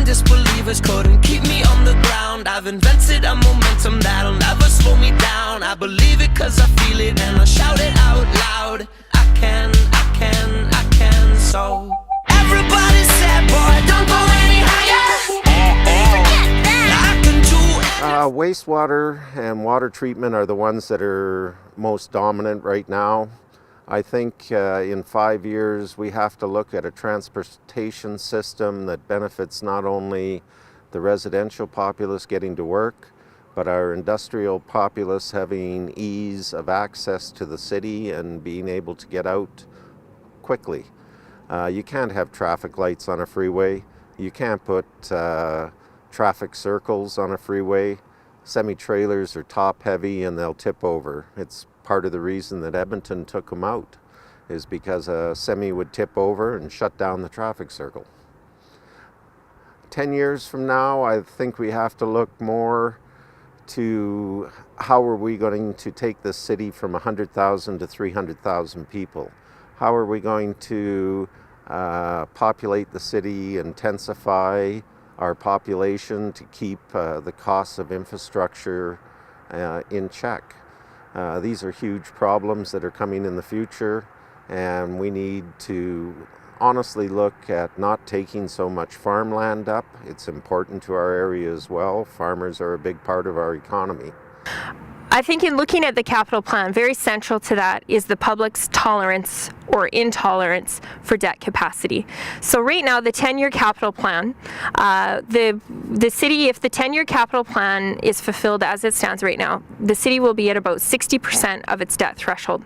disbelievers couldn't keep me on the ground. I've invented a momentum that'll never slow me down. I believe it cause I feel it and I shout it out loud. I can, so everybody said, boy, don't go any higher. I can do it. Wastewater and water treatment are the ones that are most dominant right now. I think in 5 years we have to look at a transportation system that benefits not only the residential populace getting to work, but our industrial populace having ease of access to the city and being able to get out quickly. You can't have traffic lights on a freeway. You can't put traffic circles on a freeway. Semi-trailers are top heavy and they'll tip over. It's part of the reason that Edmonton took them out, is because a semi would tip over and shut down the traffic circle. 10 years from now, I think we have to look more to how are we going to take this city from 100,000 to 300,000 people. How are we going to populate the city, intensify our population to keep the costs of infrastructure in check. These are huge problems that are coming in the future, and we need to honestly look at not taking so much farmland up. It's important to our area as well. Farmers are a big part of our economy. I think in looking at the capital plan, very central to that is the public's tolerance or intolerance for debt capacity. So right now, the 10-year capital plan, the city, if the 10-year capital plan is fulfilled as it stands right now, the city will be at about 60% of its debt threshold.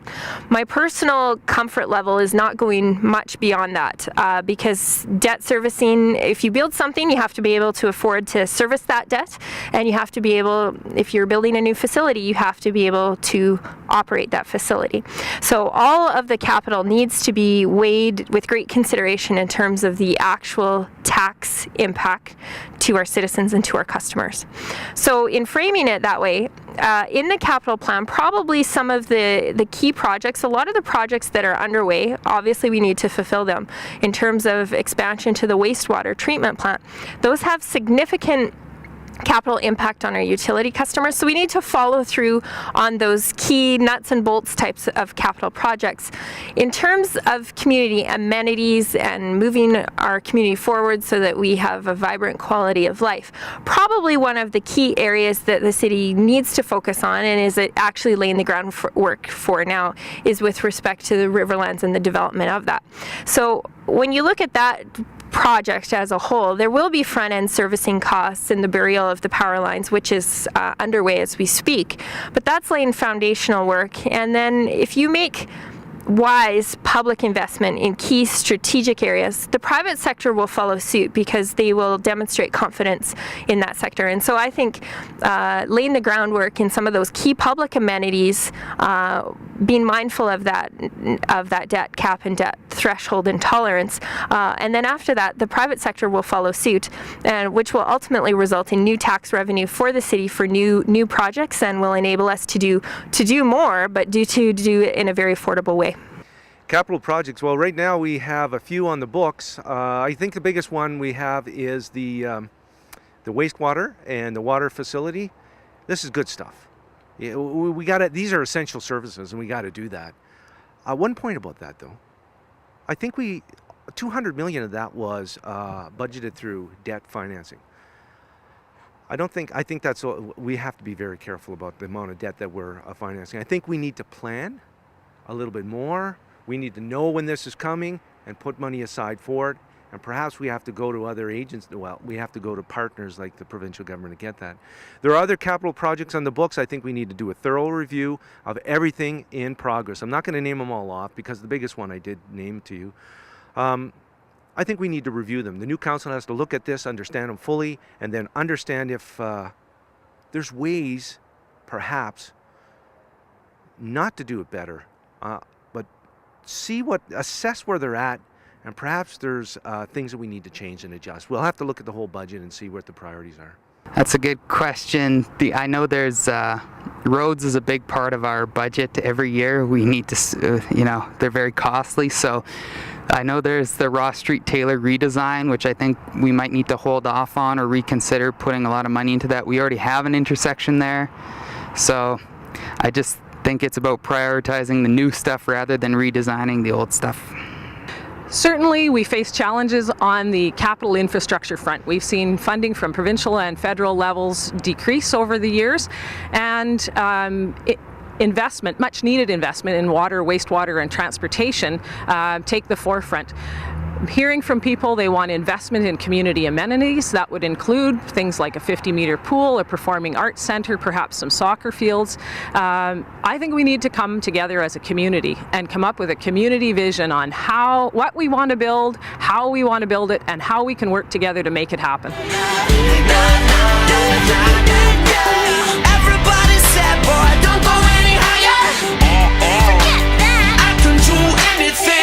My personal comfort level is not going much beyond that because debt servicing, if you build something, you have to be able to afford to service that debt, and you have to be able, if you're building a new facility, you have to be able to operate that facility. So all of the capital needs to be weighed with great consideration in terms of the actual tax impact to our citizens and to our customers. So in framing it that way, in the capital plan, probably some of the key projects, a lot of the projects that are underway, obviously we need to fulfill them in terms of expansion to the wastewater treatment plant. Those have significant capital impact on our utility customers, so we need to follow through on those key nuts and bolts types of capital projects. In terms of community amenities and moving our community forward so that we have a vibrant quality of life, probably one of the key areas that the city needs to focus on, and is it actually laying the groundwork for now, is with respect to the Riverlands and the development of that. So when you look at that project as a whole, there will be front-end servicing costs in the burial of the power lines, which is underway as we speak. But that's laying foundational work. And then if you make wise public investment in key strategic areas, the private sector will follow suit because they will demonstrate confidence in that sector. And so I think laying the groundwork in some of those key public amenities, being mindful of that debt cap and debt threshold and tolerance, and then after that, the private sector will follow suit, and which will ultimately result in new tax revenue for the city for new projects, and will enable us to do more, but do it in a very affordable way. Capital projects, well, right now we have a few on the books. I think the biggest one we have is the wastewater and the water facility. This is good stuff. Yeah, we got it. These are essential services, and we got to do that. One point about that, though, I think 200 million of that was budgeted through debt financing. I think that's, we have to be very careful about the amount of debt that we're financing. I think we need to plan a little bit more. We need to know when this is coming and put money aside for it. And perhaps we have to go to other agents. Well, we have to go to partners like the provincial government to get that. There are other capital projects on the books. I think we need to do a thorough review of everything in progress. I'm not going to name them all off because the biggest one I did name to you. I think we need to review them. The new council has to look at this, understand them fully, and then understand if there's ways, perhaps, not to do it better, but assess where they're at, and perhaps there's things that we need to change and adjust. We'll have to look at the whole budget and see what the priorities are. That's a good question. I know there's Roads is a big part of our budget every year. We need to, they're very costly. So I know there's the Ross Street Taylor redesign, which I think we might need to hold off on or reconsider putting a lot of money into that. We already have an intersection there. So I just think it's about prioritizing the new stuff rather than redesigning the old stuff. Certainly, we face challenges on the capital infrastructure front. We've seen funding from provincial and federal levels decrease over the years, and investment, much needed investment in water, wastewater, and transportation take the forefront. Hearing from people, they want investment in community amenities. That would include things like a 50-meter pool, a performing arts center, perhaps some soccer fields. I think we need to come together as a community and come up with a community vision on what we want to build, how we want to build it, and how we can work together to make it happen. Everybody said, boy, don't go any higher. I can do anything.